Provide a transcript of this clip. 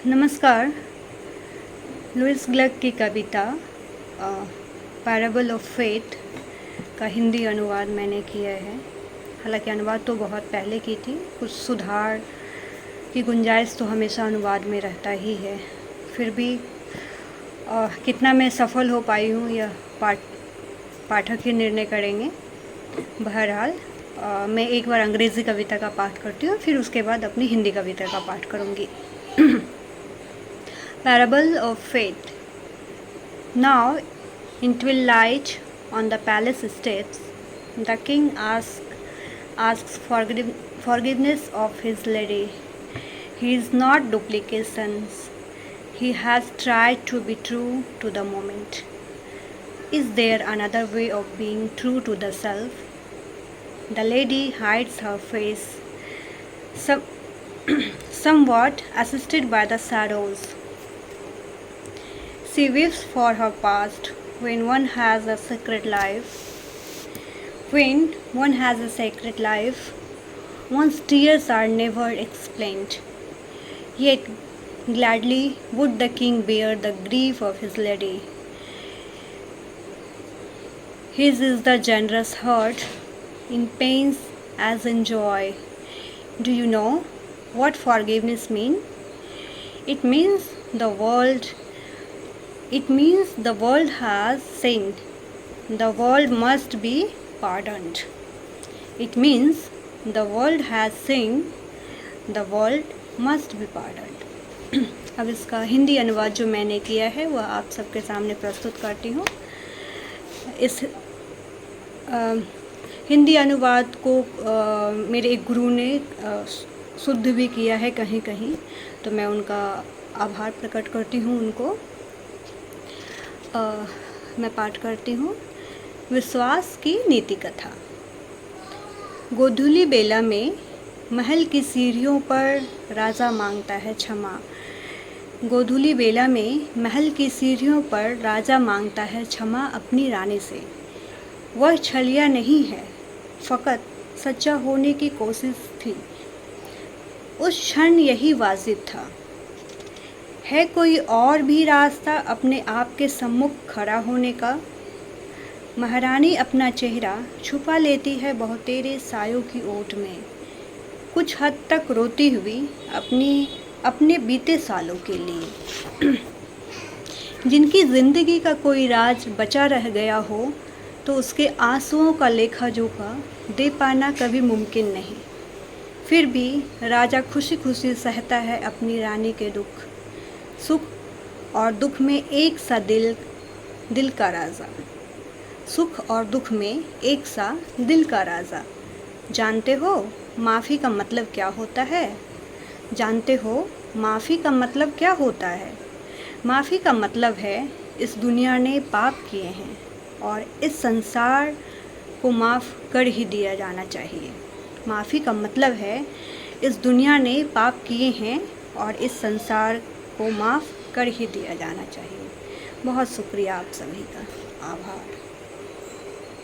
नमस्कार। Louis Glück की कविता parable of faith का हिंदी अनुवाद मैंने किया है। हालांकि अनुवाद तो बहुत पहले की थी, कुछ सुधार की गुंजाइश तो हमेशा अनुवाद में रहता ही है। फिर भी कितना मैं सफल हो पाई हूँ यह पाठक ही निर्णय करेंगे। बहरहाल मैं एक बार अंग्रेज़ी कविता का पाठ करती हूँ, फिर उसके बाद अपनी हिंदी कविता का पाठ करूँगी। Parable of Faith. Now, in twilight, on the palace steps, the king asks forgiveness of his lady. He is not duplications. He has tried to be true to the moment. Is there another way of being true to the self? The lady hides her face, somewhat assisted by the shadows. She weeps for her past when one has a sacred life. When one has a sacred life, one's tears are never explained. Yet gladly would the king bear the grief of his lady. His is the generous heart, in pains as in joy. Do you know what forgiveness means? It means the world has sinned. The world must be pardoned. It means the world has sinned. The world must be pardoned. अब इसका हिंदी अनुवाद जो मैंने किया है वह आप सबके सामने प्रस्तुत करती हूँ। इस हिंदी अनुवाद को मेरे एक गुरु ने शुद्ध भी किया है कहीं कहीं, तो मैं उनका आभार प्रकट करती हूँ उनको। मैं पाठ करती हूँ। विश्वास की नीति कथा। गोधूली बेला में महल की सीढ़ियों पर राजा मांगता है क्षमा। गोधूली बेला में महल की सीढ़ियों पर राजा मांगता है क्षमा अपनी रानी से। वह छलिया नहीं है, फ़कत सच्चा होने की कोशिश थी। उस क्षण यही वाजिब था। है कोई और भी रास्ता अपने आप के सम्मुख खड़ा होने का? महारानी अपना चेहरा छुपा लेती है बहुतेरे सायों की ओट में, कुछ हद तक रोती हुई अपने बीते सालों के लिए। जिनकी ज़िंदगी का कोई राज बचा रह गया हो, तो उसके आंसुओं का लेखा जोखा दे पाना कभी मुमकिन नहीं। फिर भी राजा खुशी खुशी सहता है अपनी रानी के दुख। सुख और दुख में एक सा दिल का राजा। सुख और दुख में एक सा दिल का राजा। जानते हो माफ़ी का मतलब क्या होता है? जानते हो माफ़ी का मतलब क्या होता है? माफ़ी का मतलब है इस दुनिया ने पाप किए हैं और इस संसार को माफ़ कर ही दिया जाना चाहिए। माफ़ी का मतलब है इस दुनिया ने पाप किए हैं और इस संसार को माफ़ कर ही दिया जाना चाहिए। बहुत शुक्रिया आप सभी का। आभार।